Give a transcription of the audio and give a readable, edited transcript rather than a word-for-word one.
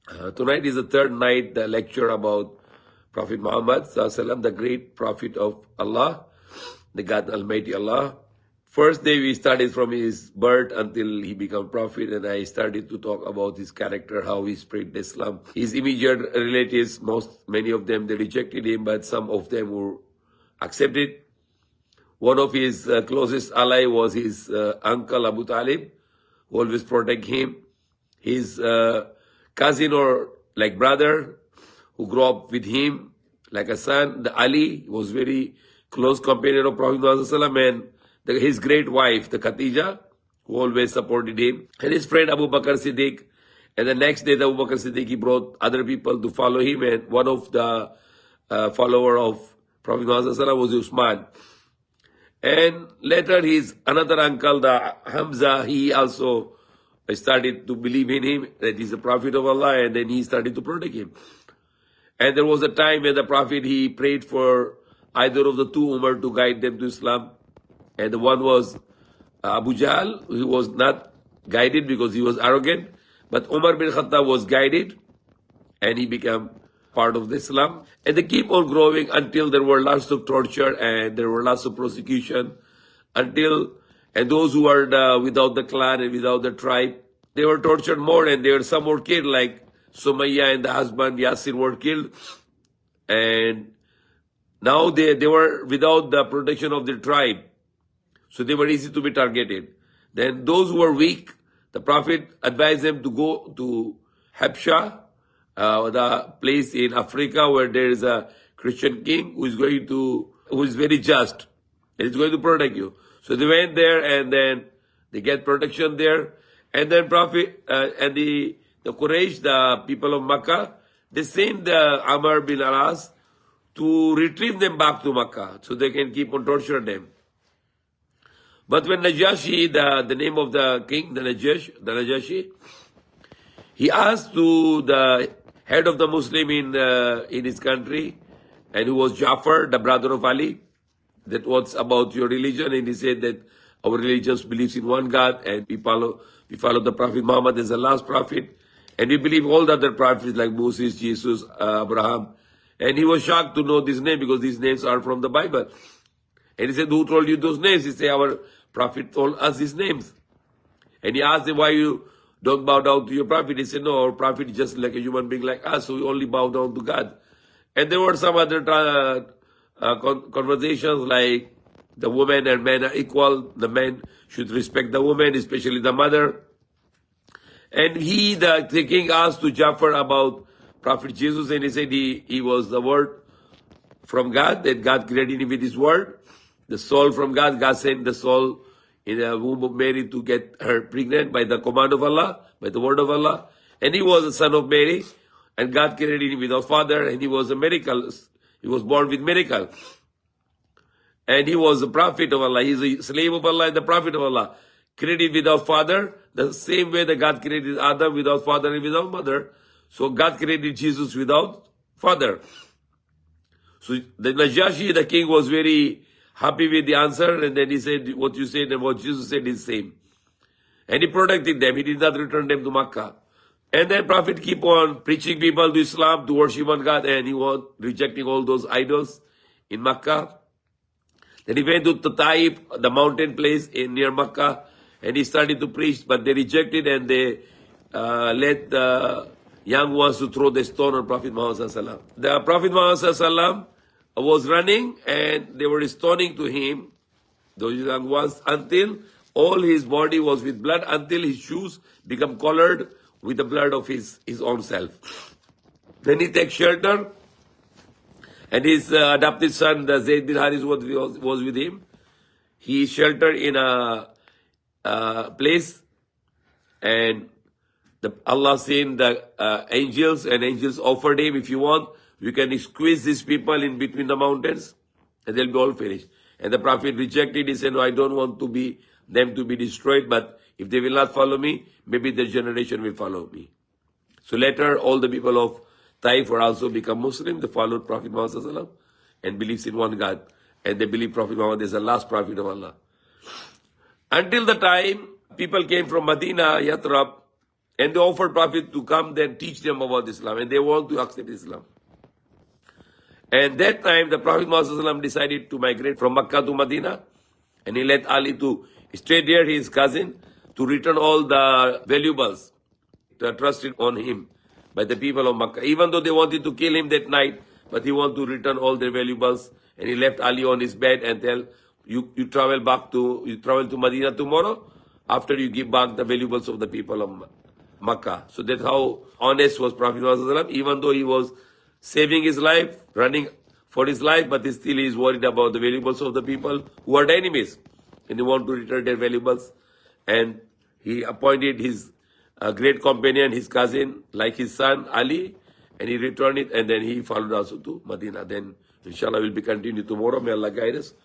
Tonight is the third night, the lecture about Prophet Muhammad, sallallahu the great Prophet of Allah, the God Almighty Allah. First day we started from his birth until he became Prophet, and I started to talk about his character, how he spread Islam. His immediate relatives, many of them, they rejected him, but some of them were accepted. One of his closest ally was his uncle Abu Talib, who always protect him. His cousin or like brother, who grew up with him like a son, the Ali, was very close companion of Prophet Muhammad, and his great wife, the Khadija, who always supported him, and his friend Abu Bakr Siddiq. And the next day, the Abu Bakr Siddiq, he brought other people to follow him, and one of the follower of Prophet Muhammad was Usman. And later, his another uncle, the Hamza, he also started to believe in him, that he's a prophet of Allah, and then he started to protect him. And there was a time when the Prophet, he prayed for either of the two Umar to guide them to Islam. And the one was Abu Jahl, who was not guided because he was arrogant. But Umar bin Khattab was guided, and he became part of the Islam. And they keep on growing until there were lots of torture and there were lots of persecution. And those who were without the clan and without the tribe, they were tortured more, and some were killed, like Sumayya and the husband Yasir were killed. And now they were without the protection of their tribe, so they were easy to be targeted. Then those who were weak, the Prophet advised them to go to Habsha, the place in Africa where there is a Christian king who is very just, and is going to protect you. So they went there, and then they get protection there. And then Prophet and the Quraysh, the people of Makkah, they sent Amr bin Alas to retrieve them back to Makkah so they can keep on torturing them. But when Najashi, the name of the king, the Najashi, he asked to the head of the Muslim in his country, and who was Jafar, the brother of Ali, that what's about your religion? And he said that our religion believes in one God, and we follow the Prophet Muhammad as the last prophet, and we believe all the other prophets like Moses, Jesus, Abraham. And he was shocked to know this name because these names are from the Bible. And he said, who told you those names? He said, our prophet told us these names. And he asked him, why you don't bow down to your prophet? He said, no, our prophet is just like a human being like us, so we only bow down to God. And there were some other conversations like the woman and men are equal. The men should respect the woman, especially the mother. And the king asked to Jafar about Prophet Jesus, and he said he was the word from God, that God created him with his word. The soul from God, God sent the soul in the womb of Mary to get her pregnant by the command of Allah, by the word of Allah. And he was the son of Mary, and God created him without father, and he was a miracle. He was born with miracle. And he was a prophet of Allah. He's a slave of Allah and the prophet of Allah. Created without father, the same way that God created Adam without father and without mother. So God created Jesus without father. So the Najashi, the king, was very happy with the answer, and then he said, what you said and what Jesus said is same. And he protected them. He did not return them to Makkah. And then Prophet keep on preaching people to Islam, to worship one God, and he was rejecting all those idols in Makkah. Then he went to Taif, the mountain place near Makkah, and he started to preach, but they rejected, and they let the young ones to throw the stone on Prophet Muhammad sallallahu. The Prophet Muhammad sallallahu was running, and they were stoning to him, those young ones, until all his body was with blood, until his shoes become colored with the blood of his own self. Then he takes shelter, and his adopted son, the Zayd bin Haris, was with him. He sheltered in a place, and Allah sent the angels, and angels offered him, if you want, you can squeeze these people in between the mountains, and they'll be all finished. And the Prophet rejected. He said, no, I don't want them to be destroyed, but if they will not follow me, maybe their generation will follow me. So later, all the people of Taif were also become Muslim. They followed Prophet Muhammad and believes in one God. And they believe Prophet Muhammad is the last Prophet of Allah. Until the time people came from Medina, Yathrib, And they offered Prophet to come then teach them about Islam, and they want to accept Islam. And that time, the Prophet Muhammad decided to migrate from Makkah to Medina, and he let Ali to stay there, his cousin, to return all the valuables trusted on him by the people of Makkah. Even though they wanted to kill him that night, but he wanted to return all their valuables, and he left Ali on his bed and tell, you travel to Medina tomorrow, after you give back the valuables of the people of Makkah. So that's how honest was Prophet Muhammad, even though he was saving his life, running for his life, but still he is worried about the valuables of the people who are the enemies, and he want to return their valuables. And he appointed his great companion, his cousin, like his son Ali, and he returned it, and then he followed also to Medina. Then inshallah will be continued tomorrow. May Allah guide us.